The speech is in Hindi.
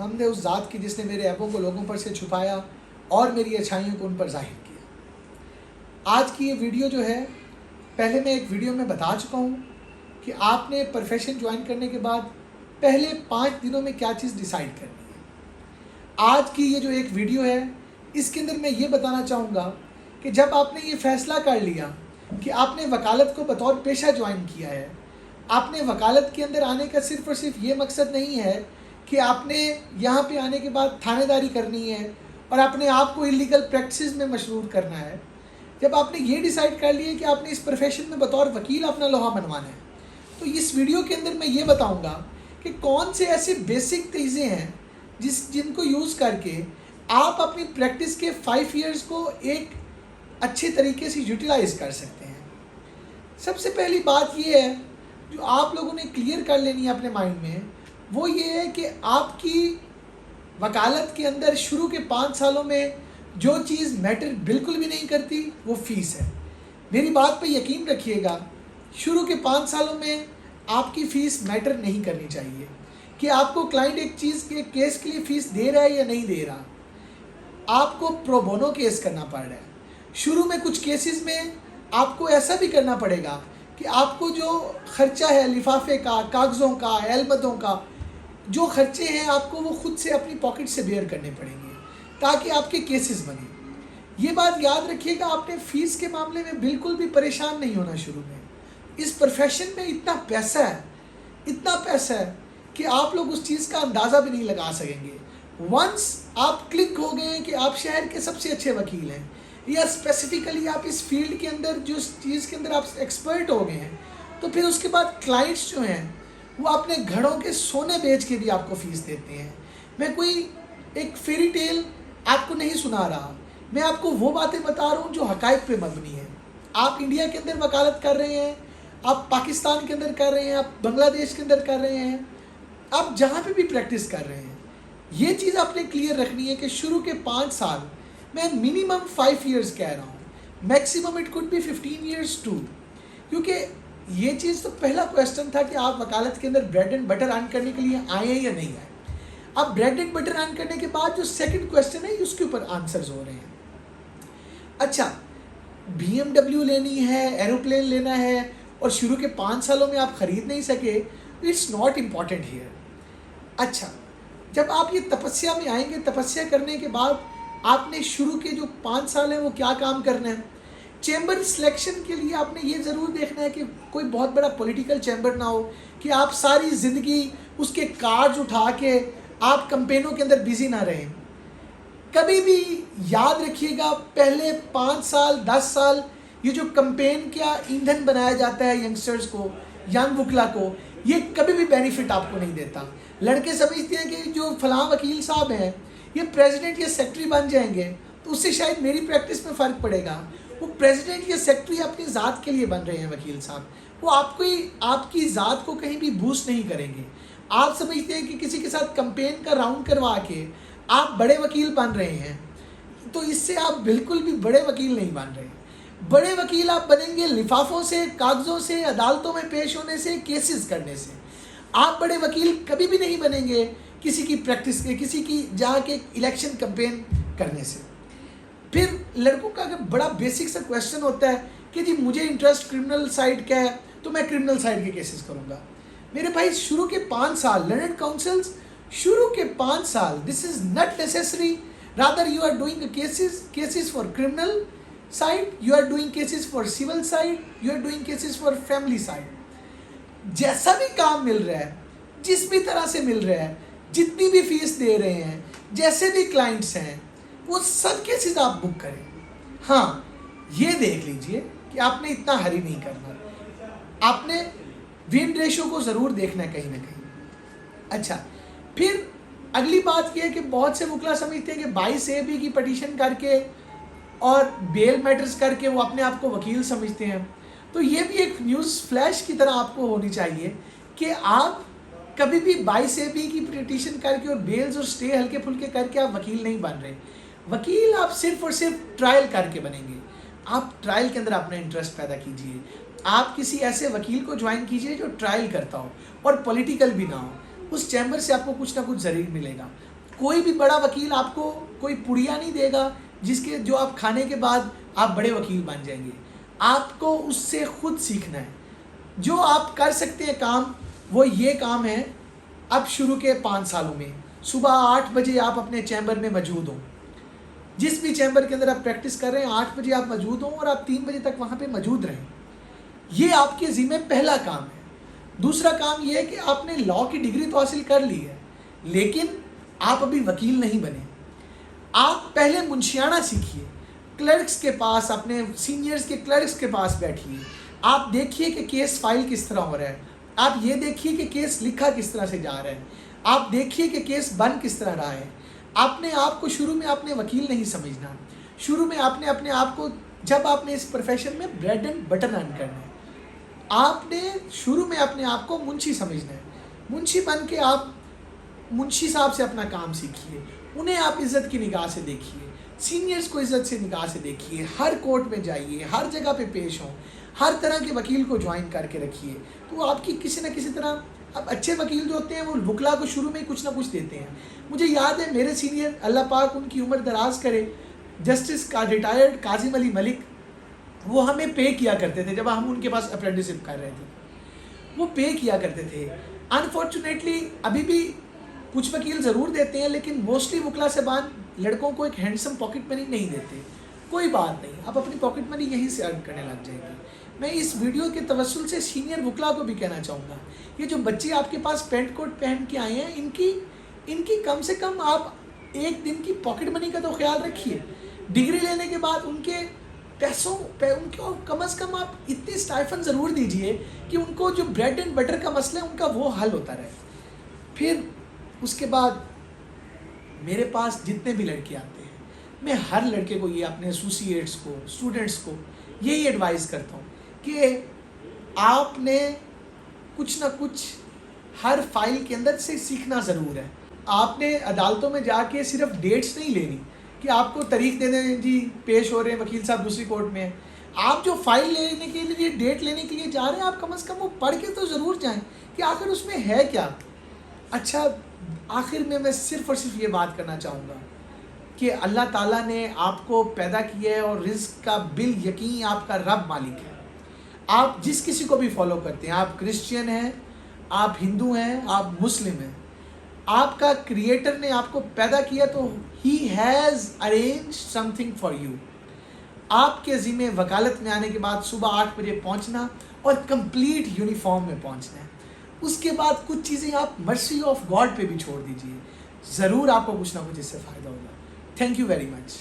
हमदे उस ज़ात की जिसने मेरे ऐबों को लोगों पर से छुपाया और मेरी अच्छाइयों को उन पर ज़ाहिर किया। आज की ये वीडियो जो है, पहले मैं एक वीडियो में बता चुका हूँ कि आपने प्रोफेशन ज्वाइन करने के बाद पहले 5 दिनों में क्या चीज़ डिसाइड करनी है। आज की ये जो एक वीडियो है, इसके अंदर मैं ये बताना चाहूँगा कि जब आपने ये फ़ैसला कर लिया कि आपने वकालत को बतौर पेशा ज्वाइन किया है, आपने वकालत के अंदर आने का सिर्फ़ और सिर्फ ये मकसद नहीं है कि आपने यहाँ पे आने के बाद थानेदारी करनी है और अपने आप को इलीगल प्रैक्टिस में मशरूर करना है। जब आपने ये डिसाइड कर लिया कि आपने इस प्रोफेशन में बतौर वकील अपना लोहा मनवाना है, तो इस वीडियो के अंदर मैं ये बताऊँगा कि कौन से ऐसे बेसिक चीज़ें हैं जिनको यूज़ करके आप अपनी प्रैक्टिस के 5 इयर्स को एक अच्छे तरीके से यूटिलाइज़ कर सकते हैं। सबसे पहली बात ये है जो आप लोगों ने क्लियर कर लेनी है अपने माइंड में, वो ये है कि आपकी वकालत के अंदर शुरू के 5 सालों में जो चीज़ मैटर बिल्कुल भी नहीं करती वो फ़ीस है। मेरी बात पे यकीन रखिएगा, शुरू के 5 सालों में आपकी फ़ीस मैटर नहीं करनी चाहिए कि आपको क्लाइंट एक चीज़ के केस के लिए फ़ीस दे रहा है या नहीं दे रहा। आपको प्रो बोनो केस करना पड़ रहा है। शुरू में कुछ केसेस में आपको ऐसा भी करना पड़ेगा कि आपको जो खर्चा है लिफाफे का, कागज़ों का, एलमदों का, जो खर्चे हैं आपको वो खुद से अपनी पॉकेट से बेयर करने पड़ेंगे ताकि आपके केसेस बने। ये बात याद रखिएगा, आपने फ़ीस के मामले में बिल्कुल भी परेशान नहीं होना। शुरू में इस प्रोफेशन में इतना पैसा है कि आप लोग उस चीज़ का अंदाज़ा भी नहीं लगा सकेंगे। वंस आप क्लिक हो गए कि आप शहर के सबसे अच्छे वकील हैं या स्पेसिफिकली आप इस फील्ड के अंदर जो चीज़ के अंदर आप एक्सपर्ट हो गए हैं, तो फिर उसके बाद क्लाइंट्स जो हैं वो अपने घरों के सोने बेच के भी आपको फ़ीस देते हैं। मैं कोई एक फेरी टेल आपको नहीं सुना रहा, मैं आपको वो बातें बता रहा हूँ जो हक़ाइक़ पे मबनी है। आप इंडिया के अंदर वकालत कर रहे हैं, आप पाकिस्तान के अंदर कर रहे हैं, आप बांग्लादेश के अंदर कर रहे हैं, आप जहाँ पे भी प्रैक्टिस कर रहे हैं, ये चीज़ आपने क्लियर रखनी है कि शुरू के 5 साल, मैं मिनिमम 5 इयर्स कह रहा हूँ, maximum it could be 15 years too, क्योंकि ये चीज़ तो पहला क्वेश्चन था कि आप वकालत के अंदर ब्रेड एंड बटर अर्न करने के लिए आए हैं या नहीं आए। अब ब्रेड एंड बटर अर्न करने के बाद जो सेकंड क्वेश्चन है उसके ऊपर आंसर्स हो रहे हैं। अच्छा, BMW लेनी है, एरोप्लेन लेना है और शुरू के 5 सालों में आप ख़रीद नहीं सके, इट्स नॉट इम्पॉर्टेंट हियर। अच्छा, जब आप ये तपस्या में आएंगे, तपस्या करने के बाद आपने शुरू के जो 5 साल हैं वो क्या काम करना है। चैम्बर सिलेक्शन के लिए आपने ये ज़रूर देखना है कि कोई बहुत बड़ा पॉलिटिकल चैम्बर ना हो कि आप सारी ज़िंदगी उसके कार्ड्स उठा के आप कैंपेनों के अंदर बिजी ना रहें। कभी भी याद रखिएगा, पहले 5 साल 10 साल ये जो कैंपेन का ईंधन बनाया जाता है यंगस्टर्स को, यंग वकला को, ये कभी भी बेनिफिट आपको नहीं देता। लड़के समझते हैं कि जो फलां वकील साहब हैं ये प्रेसिडेंट या सेक्रेटरी बन जाएंगे तो उससे शायद मेरी प्रैक्टिस में फ़र्क पड़ेगा। वो प्रेसिडेंट या सेक्रेटरी अपनी ज़ात के लिए बन रहे हैं वकील साहब, वो आपकी ज़ात को कहीं भी बूस्ट नहीं करेंगे। आप समझते हैं कि किसी के साथ कैंपेन का राउंड करवा के आप बड़े वकील बन रहे हैं, तो इससे आप बिल्कुल भी बड़े वकील नहीं बन रहे। बड़े वकील आप बनेंगे लिफाफों से, कागज़ों से, अदालतों में पेश होने से, केसेस करने से। आप बड़े वकील कभी भी नहीं बनेंगे किसी की प्रैक्टिस के, किसी की जाके इलेक्शन कैंपेन करने से। फिर लड़कों का अगर बड़ा बेसिक सा क्वेश्चन होता है कि जी मुझे इंटरेस्ट क्रिमिनल साइड का है तो मैं क्रिमिनल साइड के केसेस करूँगा। मेरे भाई, शुरू के 5 साल लर्नड काउंसिल्स, शुरू के 5 साल, this is not necessary, rather you are doing cases for criminal side, you are doing cases for civil side, you are doing cases for family side। जैसा भी काम मिल रहा है, जिस भी तरह से मिल रहा है, जितनी भी फीस दे रहे हैं, जैसे भी क्लाइंट्स हैं, वो सब केसेस आप बुक करें। हाँ, ये देख लीजिए कि आपने इतना हरी नहीं करना, आपने विन रेशो को ज़रूर देखना है कहीं ना कहीं। अच्छा, फिर अगली बात यह है कि बहुत से वकला समझते हैं कि 22A की पटिशन करके और बेल मैटर्स करके वो अपने आप को वकील समझते हैं। तो ये भी एक न्यूज़ फ्लैश की तरह आपको होनी चाहिए कि आप कभी भी 22A की पिटीशन करके और बेल्स और स्टे हल्के फुल्के करके आप वकील नहीं बन रहे। वकील आप सिर्फ और सिर्फ ट्रायल करके बनेंगे। आप ट्रायल के अंदर अपना इंटरेस्ट पैदा कीजिए। आप किसी ऐसे वकील को ज्वाइन कीजिए जो ट्रायल करता हो और पॉलिटिकल भी ना हो। उस चैम्बर से आपको कुछ ना कुछ ज़रूर मिलेगा। कोई भी बड़ा वकील आपको कोई पुड़िया नहीं देगा जिसके जो आप खाने के बाद आप बड़े वकील बन जाएंगे। आपको उससे खुद सीखना है। जो आप कर सकते हैं काम, वो ये काम है, अब शुरू के 5 सालों में सुबह 8 बजे आप अपने चैम्बर में मौजूद हों। जिस भी चैम्बर के अंदर आप प्रैक्टिस कर रहे हैं 8 बजे आप मौजूद हों और आप 3 बजे तक वहाँ पे मौजूद रहें। ये आपके ज़िम्मे पहला काम है। दूसरा काम ये है कि आपने लॉ की डिग्री तो हासिल कर ली है, लेकिन आप अभी वकील नहीं बने। आप पहले मुंशियाना सीखिए, क्लर्क्स के पास, अपने सीनियर्स के क्लर्क्स के पास बैठिए। आप देखिए कि केस फाइल किस तरह हो रहा है। आप ये देखिए कि केस लिखा किस तरह से जा रहा है। आप देखिए कि केस बन किस तरह रहा है। आपने आप को शुरू में आपने वकील नहीं समझना। शुरू में आपने अपने आप को, जब आपने इस प्रोफेशन में ब्रेड एंड बटर अर्न करना है, आपने शुरू में अपने आप को मुंशी समझना है। मुंशी बन के आप मुंशी साहब से अपना काम सीखिए। उन्हें आप इज़्ज़त की निगाह से देखिए, सीनियर्स को इज़्ज़त से निगाह से देखिए। हर कोर्ट में जाइए, हर जगह पे पेश हों, हर तरह के वकील को ज्वाइन करके रखिए। तो आपकी किसी न किसी तरह, अब अच्छे वकील जो होते हैं वो वकला को शुरू में ही कुछ ना कुछ देते हैं। मुझे याद है मेरे सीनियर, अल्लाह पाक उनकी उम्र दराज करे, जस्टिस का रिटायर्ड काजिम अली मलिक, वो हमें पे किया करते थे जब हम उनके पास अप्रेंटिसशिप कर रहे थे। वो पे किया करते थे। अनफॉर्चुनेटली अभी भी कुछ वकील ज़रूर देते हैं, लेकिन मोस्टली वकला साहबान लड़कों को एक हैंडसम पॉकेट मनी नहीं देते। कोई बात नहीं, आप अपनी पॉकेट मनी यहीं से अर्न करने लग जाएंगे। मैं इस वीडियो के तवस्सुल से सीनियर वकला को भी कहना चाहूँगा, ये जो बच्चे आपके पास पेंट कोट पहन के आए हैं, इनकी कम से कम आप एक दिन की पॉकेट मनी का तो ख्याल रखिए। डिग्री लेने के बाद उनके पैसों पे उनको कम से कम आप इतनी स्टाइफन ज़रूर दीजिए कि उनको जो ब्रेड एंड बटर का मसला है उनका वो हल होता रहे। फिर उसके बाद मेरे पास जितने भी लड़के आते हैं, मैं हर लड़के को ये, अपने एसोसिएट्स को, स्टूडेंट्स को यही एडवाइस करता हूँ कि आपने कुछ ना कुछ हर फाइल के अंदर से सीखना ज़रूर है। आपने अदालतों में जाके सिर्फ डेट्स नहीं लेनी कि आपको तारीख दे दें जी पेश हो रहे हैं वकील साहब दूसरी कोर्ट में। आप जो फाइल लेने के लिए, डेट लेने के लिए जा रहे हैं, आप कम से कम वो पढ़ के तो ज़रूर जाएं कि आखिर उसमें है क्या। अच्छा, आखिर में मैं सिर्फ़ और सिर्फ ये बात करना चाहूँगा कि अल्लाह ताला ने आपको पैदा किया है और रिज़्क़ का बिल यकीन आपका रब मालिक है। आप जिस किसी को भी फॉलो करते हैं, आप क्रिश्चियन हैं, आप हिंदू हैं, आप मुस्लिम हैं, आपका क्रिएटर ने आपको पैदा किया तो he has arrange something for you. आपके ज़िम्मे वकालत में आने के बाद सुबह 8 बजे पहुंचना और कंप्लीट यूनिफॉर्म में पहुंचना है। उसके बाद कुछ चीज़ें आप मर्सी ऑफ गॉड पे भी छोड़ दीजिए। ज़रूर आपको कुछ ना कुछ इससे फ़ायदा होगा। Thank you very much.